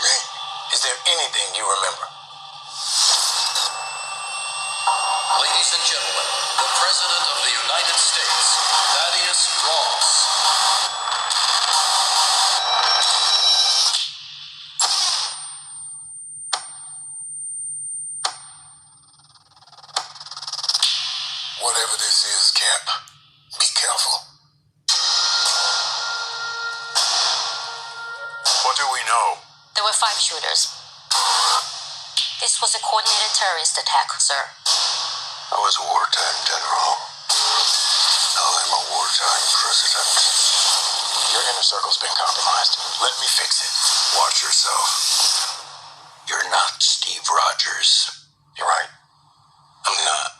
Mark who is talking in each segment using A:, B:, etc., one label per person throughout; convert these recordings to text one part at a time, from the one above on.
A: me. Is there anything you remember?
B: Ladies and gentlemen, the President of the United States, Thaddeus Ross.
A: Whatever this is, Cap, be careful. What do we know?
C: There were 5 shooters. This was a coordinated terrorist attack, sir.
A: I was a wartime general. Now I'm a wartime president. Your inner circle's been compromised. Let me fix it. Watch yourself. You're not Steve Rogers. You're right. I'm not.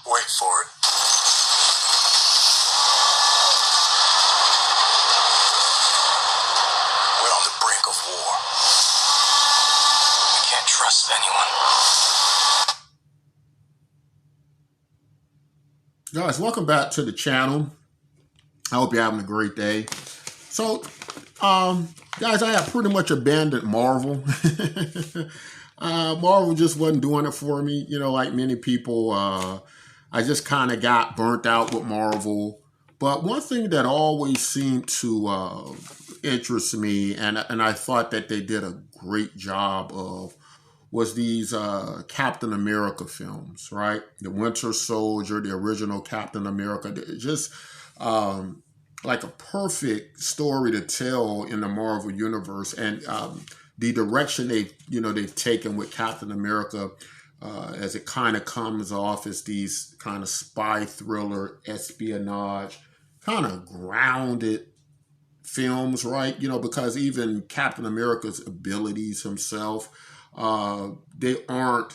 A: Wait for it. We're on the brink of war. We can't trust anyone.
D: Guys, welcome back to the channel. I hope you're having a great day. So, guys, I have pretty much abandoned Marvel. Marvel just wasn't doing it for me. You know, like many people, I just kind of got burnt out with Marvel. But one thing that always seemed to interest me, and I thought that they did a great job of, was these Captain America films, right? The Winter Soldier, the original Captain America. Just like a perfect story to tell in the Marvel Universe. And the direction they've taken with Captain America, as it kind of comes off as these kind of spy thriller, espionage, kind of grounded films, right? You know, because even Captain America's abilities himself, they aren't,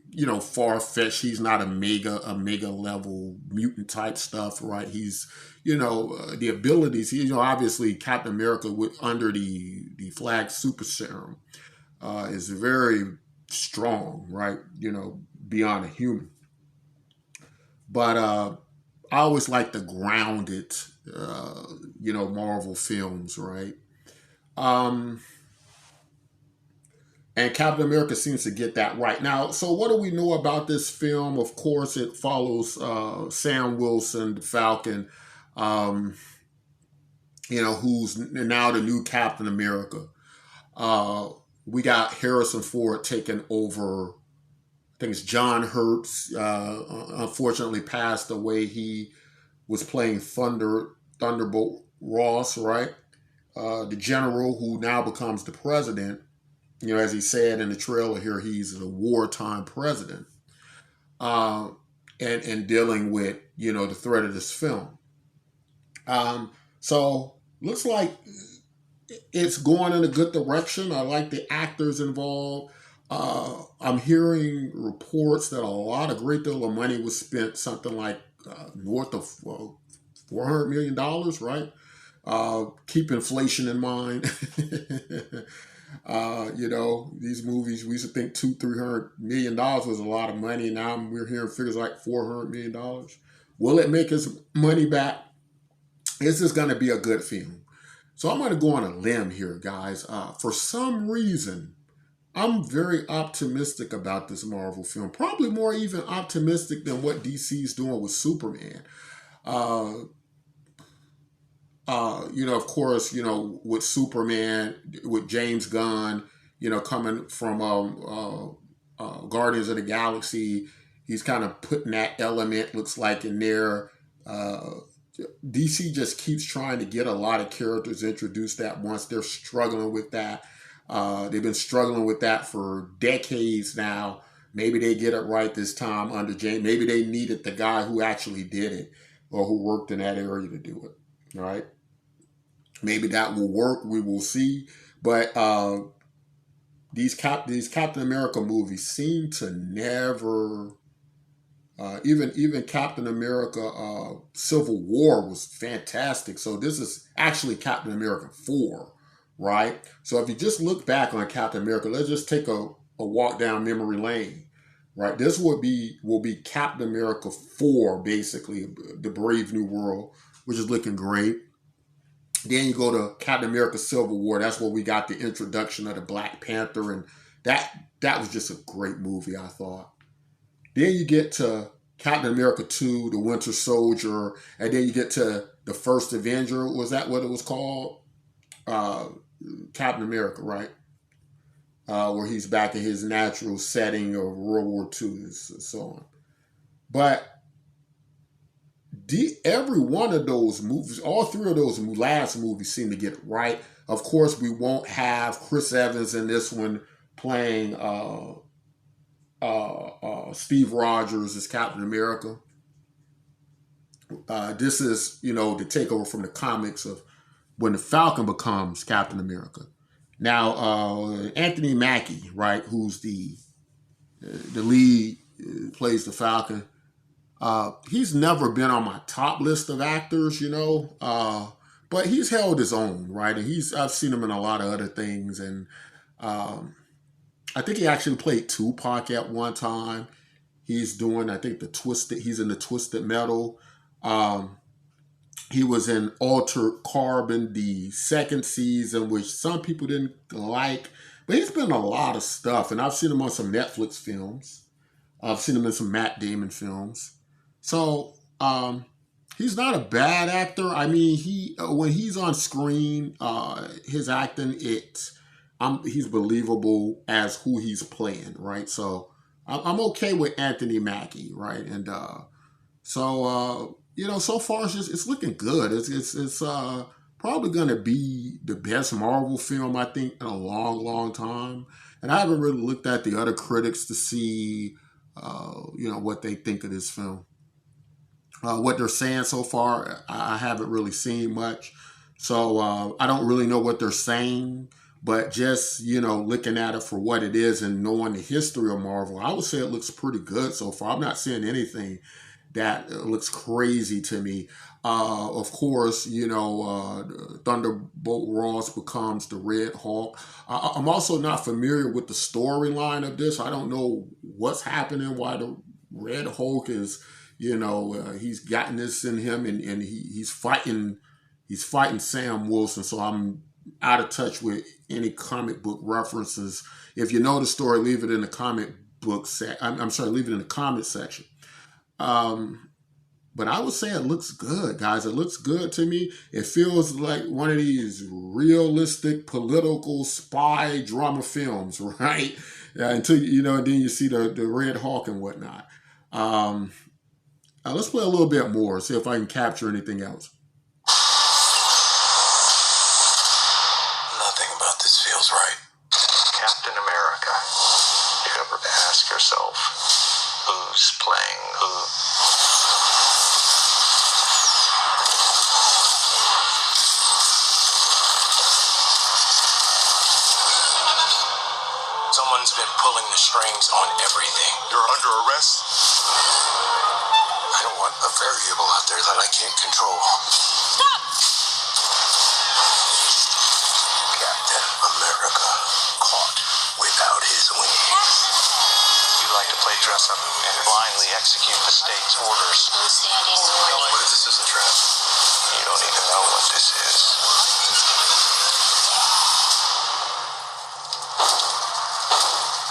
D: you know, far-fetched. He's not a mega level mutant type stuff, right? He's, you know, the abilities, you know, obviously Captain America under the flag super serum is very strong, right? You know, beyond a human. But I always like the grounded, you know, Marvel films, right? And Captain America seems to get that right. Now, so what do we know about this film? Of course, it follows Sam Wilson, the Falcon, you know, who's now the new Captain America. We got Harrison Ford taking over. I think it's John Hurt. Unfortunately passed away. He was playing Thunderbolt Ross, right? The general who now becomes the president. You know, as he said in the trailer here, he's a wartime president, and dealing with, you know, the threat of this film. So looks like it's going in a good direction. I like the actors involved. I'm hearing reports that a great deal of money was spent, something like north of $400 million, right? Keep inflation in mind. You know, these movies, we used to think $200-300 million was a lot of money. Now we're hearing figures like $400 million. Will it make its money back? This is going to be a good film. So I'm going to go on a limb here, guys. For some reason, I'm very optimistic about this Marvel film. Probably more even optimistic than what DC's doing with Superman. You know, of course, you know, with Superman, with James Gunn, you know, coming from Guardians of the Galaxy, he's kind of putting that element, looks like, in there. DC just keeps trying to get a lot of characters introduced at once. They're struggling with that. They've been struggling with that for decades now. Maybe they get it right this time under James. Maybe they needed the guy who actually did it or who worked in that area to do it, right? Maybe that will work. We will see. But these Captain America movies seem to never. Even Captain America Civil War was fantastic. So this is actually Captain America 4, right? So if you just look back on Captain America, let's just take a walk down memory lane. right? This will be Captain America 4, basically, the Brave New World, which is looking great. Then you go to Captain America Civil War. That's where we got the introduction of the Black Panther, and that was just a great movie, I thought. Then you get to Captain America 2, The Winter Soldier, and then you get to the First Avenger. Was that what it was called? Uh, Captain America, right? Where he's back in his natural setting of World War II and so on. But every one of those movies, all three of those last movies seem to get it right. Of course, we won't have Chris Evans in this one playing Steve Rogers as Captain America. This is, the takeover from the comics of when the Falcon becomes Captain America. Now, Anthony Mackie, right, who's the lead, plays the Falcon. He's never been on my top list of actors, but he's held his own, right? And I've seen him in a lot of other things, and I think he actually played Tupac at one time. He's doing, I think, he's in the Twisted Metal. He was in Altered Carbon, the second season, which some people didn't like, but he's been in a lot of stuff, and I've seen him on some Netflix films. I've seen him in some Matt Damon films. So he's not a bad actor. I mean, when he's on screen, his acting, he's believable as who he's playing, right? So I'm okay with Anthony Mackie, right? And so far it's looking good. It's probably going to be the best Marvel film, I think, in a long, long time. And I haven't really looked at the other critics to see, what they think of this film. What they're saying so far, I haven't really seen much. So I don't really know what they're saying. But just, looking at it for what it is and knowing the history of Marvel, I would say it looks pretty good so far. I'm not seeing anything that looks crazy to me. Of course, Thunderbolt Ross becomes the Red Hulk. I'm also not familiar with the storyline of this. I don't know what's happening, why the Red Hulk is, he's gotten this in him, and he's fighting Sam Wilson. So I'm out of touch with any comic book references. If you know the story, leave it in the comic book leave it in the comment section. But I would say it looks good, guys. It looks good to me. It feels like one of these realistic political spy drama films, right? Until, and then you see the Red Hawk and whatnot. Let's play a little bit more, see if I can capture anything else.
A: Nothing about this feels right. Captain America. You ever ask yourself, who's playing who? Someone's been pulling the strings on everything. You're under arrest? I don't want a variable out there that I can't control.
C: Stop!
A: Captain America caught without his wings. You like to play dress up and blindly execute the state's orders. What if this is a trap? You don't even know what this is.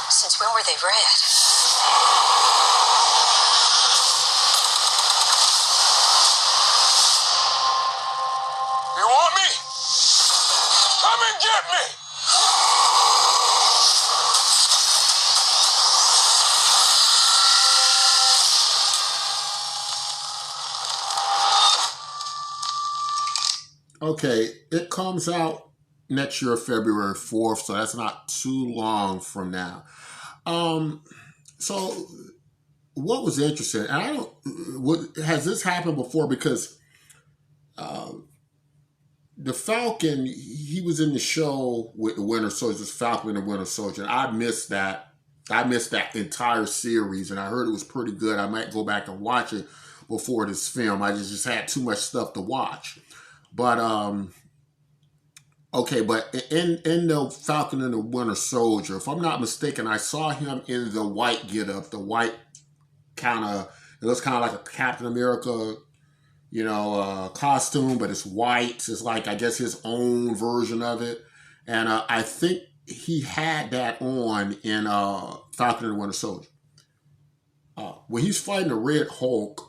C: Since when were they red?
A: You want me? Come and get me!
D: Okay, it comes out next year, February 4th, so that's not too long from now. So what was interesting, and has this happened before? Because the Falcon, he was in the show with the Winter Soldier, Falcon and the Winter Soldier. I missed that. I missed that entire series, and I heard it was pretty good. I might go back and watch it before this film. I just had too much stuff to watch. But Okay, but in the Falcon and the Winter Soldier, if I'm not mistaken, I saw him in the white getup, the white kind of, it looks kind of like a Captain America, costume, but it's white. It's like, I guess, his own version of it. And I think he had that on in Falcon and the Winter Soldier. When he's fighting the Red Hulk,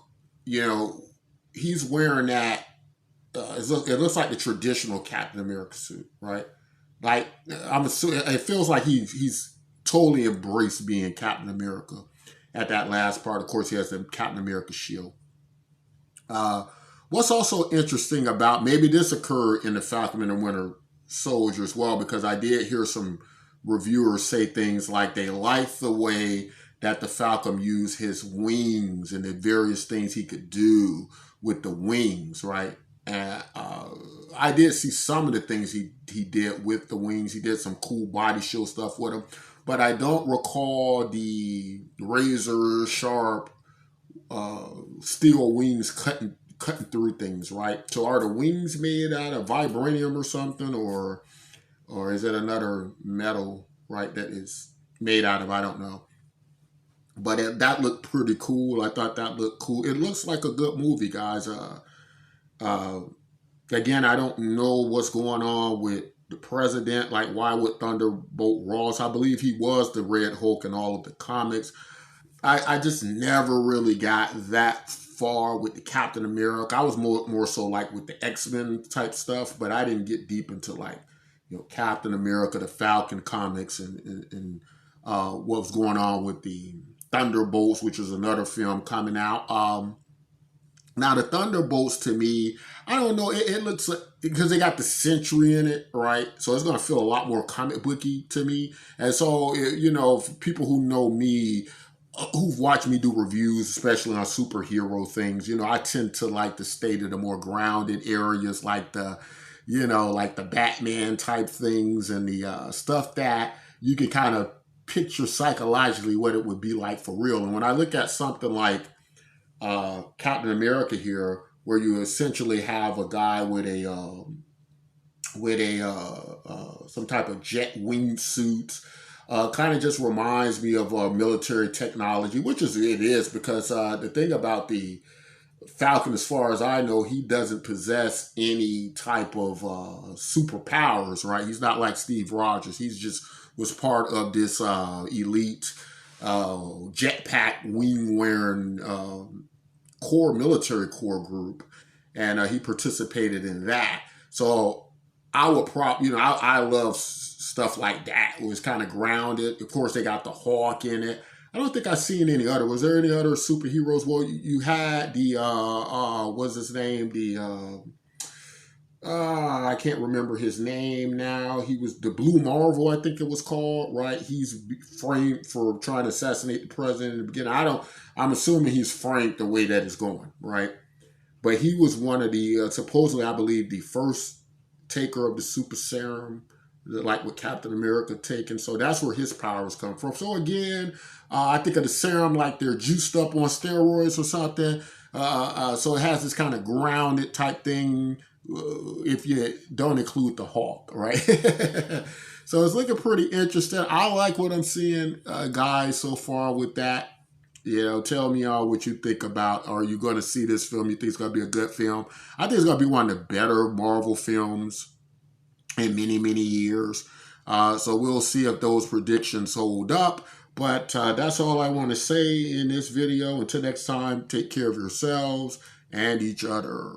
D: he's wearing that. It looks like the traditional Captain America suit, right? Like, I'm assuming it feels like he's totally embraced being Captain America at that last part. Of course, he has the Captain America shield. What's also interesting about, maybe this occurred in the Falcon and the Winter Soldier as well, because I did hear some reviewers say things like they liked the way that the Falcon used his wings and the various things he could do with the wings, right? And I did see some of the things he did with the wings. He did some cool body show stuff with them, but I don't recall the razor sharp steel wings cutting through things, right? So are the wings made out of vibranium or something, or is it another metal, right, that is made out of? I don't know. But that looked pretty cool. I thought that looked cool. It looks like a good movie, guys. Again, I don't know what's going on with the president. Like, why would Thunderbolt Ross? I believe he was the Red Hulk in all of the comics. I just never really got that far with the Captain America. I was more so like with the X-Men type stuff, but I didn't get deep into like, Captain America, the Falcon comics, and what was going on with the Thunderbolts, which is another film coming out. Now the Thunderbolts, to me, I don't know. It looks like, because they got the Sentry in it, right? So it's gonna feel a lot more comic booky to me. And so, for people who know me, who've watched me do reviews, especially on superhero things, I tend to like to stay to the more grounded areas, like like the Batman type things and the stuff that you can kind of picture psychologically what it would be like for real. And when I look at something like Captain America here, where you essentially have a guy with some type of jet wingsuit, kind of just reminds me of military technology, which it is, because the thing about the Falcon, as far as I know, he doesn't possess any type of superpowers, right? He's not like Steve Rogers. He's just was part of this elite jetpack wing-wearing military corps group, and he participated in that. So I would I love stuff like that. It was kind of grounded. Of course, they got the Hawk in it. I don't think I've seen any other. Was there any other superheroes? Well, you had the what's his name? The I can't remember his name now. He was the Blue Marvel, I think it was called, right? He's framed for trying to assassinate the president in the beginning. I'm assuming he's framed the way that it's going, right? But he was one of the, supposedly, I believe, the first taker of the super serum, like with Captain America taking. So that's where his powers come from. So again, I think of the serum like they're juiced up on steroids or something. So it has this kind of grounded type thing, if you don't include the Hawk, right? So it's looking pretty interesting. I like what I'm seeing, guys, so far with that. Tell me what you think about. Are you going to see this film? You think it's going to be a good film? I think it's going to be one of the better Marvel films in many, many years. So we'll see if those predictions hold up. But that's all I want to say in this video. Until next time, take care of yourselves and each other.